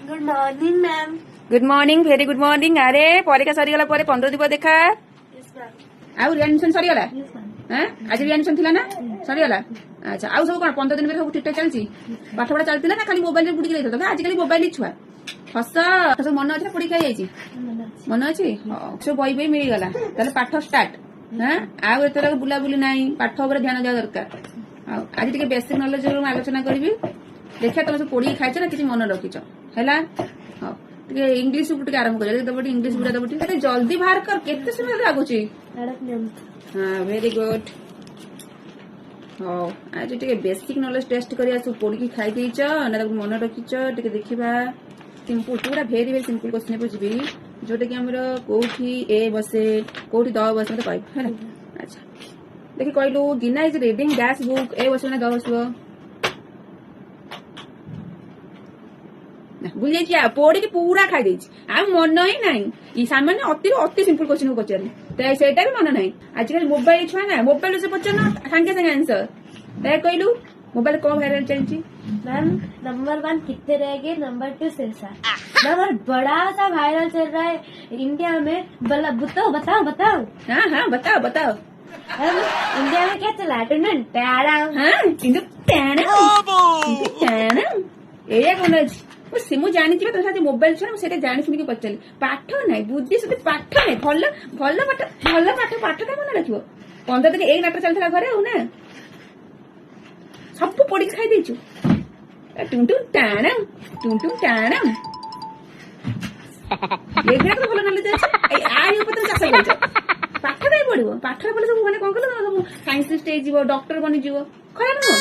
Good morning ma'am. Good morning, very good morning. अरे परीक्षा सरीगला ପରେ 15 ଦିନ ଦେଖା ଆଉ ରିଆଡମିସନ ସରିଗଲା। ଆଜି ରିଆଡମିସନ ଥିଲା ନା, ସରିଗଲା। ଆଚ୍ଛା, ଆଉ ସବୁ କଣ 15 ଦିନ ଭିତରେ ସବୁ ଠିକ ଠାକ ଚାଲିଛି? ପାଠ ପଢା ଚାଲିଥିଲା ନା ଖାଲି ମୋବାଇଲରେ ବୁଡିକି ରହିଥିଲା? ଆଜିକାଲି ମୋବାଇଲ ଛୁଆ ହସ ସବୁ ମନ ଅଛି ନା ପଢି ଖାଇ ଯାଇଛି? ମନ ଅଛି। ସବୁ ବହି ବହି ମିଳିଗଲା, ତାହେଲେ ପାଠ ଷ୍ଟାର୍ଟ। ଆଉ ଏଥର ବୁଲାବୁଲି ନାହିଁ, ପାଠ ଉପରେ ଧ୍ୟାନ ଦେବା ଦରକାର। ଆଉ ଆଜି ଟିକେ ବେସିକ ନଲେଜ ମୁଁ ଆଲୋଚନା କରିବି। ଦେଖିବା ତମେ ସବୁ ପଢିକି ଖାଇଛ ନା କିଛି ମନେ ରଖିଛ? ହେଲା, ହଉ ଟିକେ ଇଂଲିଶ ଟିକେ ଆରମ୍ଭ କରିବା। ଦବ ଇଂଲିଶ ଗୁଡା ଦବ ଟିକେ ଜଲ୍ଦି ବାହାର କର, କେତେ ସମୟ ଲାଗୁଛି? ହଁ, ଭେରି ଗୁଡ। ହଉ ଆଜି ଟିକେ ବେସିକ ନଲେଜ ଟେଷ୍ଟ କରିବା। ସବୁ ପଢିକି ଖାଇ ଦେଇଛ ନା ତାକୁ ମନେ ରଖିଛ? ଟିକେ ଦେଖିବା। ସିମ୍ପଲ, ପୁରା ଭେରି ଭେରି ସିମ୍ପଲ କ୍ୱେଶ୍ଚିନ୍ ବୁଝିବି, ଯୋଉଟା କି ଆମର କୋଉଠି ଏ ବସେ, କୋଉଠି ଦ ବସେ ମତେ କହିବ ହେଲା। ଆଚ୍ଛା, ଦେଖି କହିଲୁ ଗୀନା ଇଜ ରିଡିଂ ଡ୍ୟାଶ ବୁକ୍। ଏ ବସିବ ନା ଦ ବସିବ? ଭୁଲି ଯାଇଛି, ଆଉ ପଢିକି ପୁରା ଖାଇ ଦେଇଛି, ଆଉ ମନ ହିଁ ନାହିଁ। ସାମାନ୍ୟ ଅତି ଅତି ସିମ୍ପଲ କ୍ୱେଶ୍ଚିନ୍ ପଚାରିଲି, ସେଇଟା ବି ମନେ ନାହିଁ। ଆଜିକାଲି ମୋବାଇଲ ଛୁଆ ନା, ମୋବାଇଲ ସେ ପଚାରୁନ ସାଙ୍ଗେ ସାଙ୍ଗେ ଆନ୍ସର। ତାହେଲେ କହିଲୁ मोबाइल कौन वायरल चलती? मैम नंबर 1 कितने रह गए, नंबर 2 सिरसा। मैम और बड़ा सा वायरल चल रहा है इंडिया में। बताओ बताओ बताओ। हाँ हाँ बताओ बताओ। मैम इंडिया में क्या चला? टैडम। हाँ किंतु टैडम एरिया कौन अच्छी ମୁଁ ଜାଣିଛି ତୋ ସାଥେ ମୋବାଇଲ ଛୁଆ, ମୁଁ ସେଇଟା ଜାଣି ଶୁଣିକି ପଚାରିଲି। ପାଠ ନାହିଁ, ବୁଦ୍ଧି ସହିତ ପାଠ ନାହିଁ। ଭଲ ଭଲ ପାଠ, ଭଲ ପାଠ, ପାଠ ଟା ମନେ ରଖିବ। 15 ଦିନ ଏଇ ନାଟକ ଚାଲିଥିଲା ଘରେ ଆଉ ନା, ସବୁ ପଢିକି ଖାଇ ଦେଇଛୁ। ଟୁଣ୍ଟୁ ଟାଣମ ଏଗୁଡାକ ଭଲ ନଲେଜ ଅଛି। ଆଇ ଉପରେ ଚାଷ କରୁଛ, ପାଠ କାଇଁ ପଢିବ? ପାଠ ପଢିଲେ ସବୁ ମାନେ କଣ କଲ, ସବୁ ସାଇନ୍ସିଷ୍ଟ ହେଇଯିବ, ଡକ୍ଟର ବନିଯିବ, ଖରାପ ନୁହଁ।